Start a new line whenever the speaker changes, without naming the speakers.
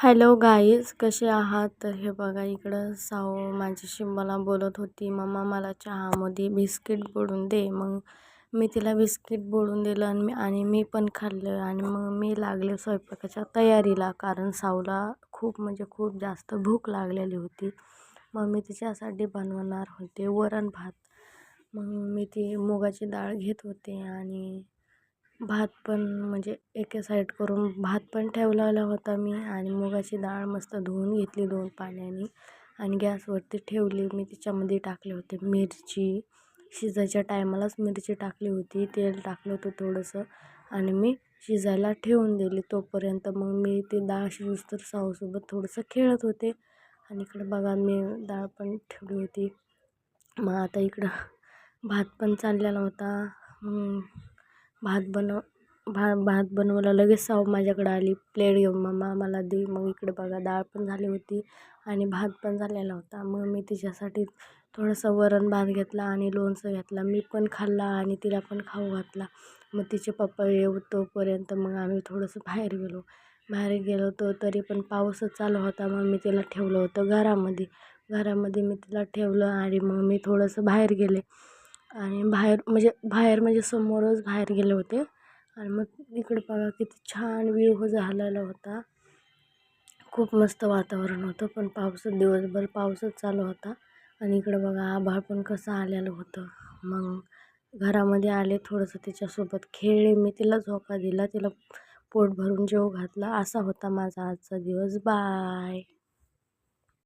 Hello guys, कसे आहात? तर हे बघा, इकडं साऊ माझ्याशी मला बोलत होती, मम्मा मला चहामध्ये बिस्किट बुडवून दे. मग मी तिला बिस्किट बुडवून दिलं आणि मी पण खाल्लं. आणि मग मी लागले स्वयंपाकाच्या तयारीला, कारण साऊला खूप म्हणजे खूप जास्त भूक लागलेली होती. मग मी तिच्यासाठी बनवणार होते वरण भात. मग मी ती मुगाची डाळ घेत होते आणि भात पण म्हणजे एका साईड करून भात पण ठेवलेला होता मी, आणि मुगाची डाळ मस्त धुवून घेतली 2 पाण्याने आणि गॅसवरती ठेवली. मी तिच्यामध्ये टाकले होते मिरची, शिजायच्या टायमालाच मिरची टाकली होती, तेल टाकलं होतं थोडंसं आणि मी शिजायला ठेवून दिली तोपर्यंत. मग मी ती डाळ शिजूस्तर साऊसोबत थोडंसं खेळत होते. आणि इकडं बघा, मी डाळ पण ठेवली होती. मग आता इकडं भात पण चाललेला होता. भात भात बनवायला लगेच साऊ माझ्याकडे आली प्लेट घेऊन, मम्मा मला दे. मग इकडे बघा, डाळ पण झाली होती आणि भात पण झालेला होता. मग मी तिच्यासाठी थोडंसं वरण भात घेतला आणि लोणचं घेतला. मी पण खाल्ला आणि तिला पण खाऊ घातला. मग तिचे पप्पा येऊ तोपर्यंत मग आम्ही थोडंसं बाहेर गेलो तो तरी पण पाऊसच चालू होता. मग मी तिला ठेवलं होतं घरामध्ये मी तिला ठेवलं आणि मग मी थोडंसं बाहेर गेले. आणि बाहेर म्हणजे समोरच बाहेर गेले होते. आणि मग इकडे बघा, किती छान व्ह्यू झालेला होता. खूप मस्त वातावरण होतं, पण दिवसभर पाऊसच चालू होता. आणि इकडे बघा, आभाळ पण कसं आलेलं होतं. मग घरामध्ये आले, थोडंसं तिच्यासोबत खेळले, मी तिला झोका दिला, तिला पोट भरून जेवू घातला. असा होता माझा आजचा दिवस. बाय.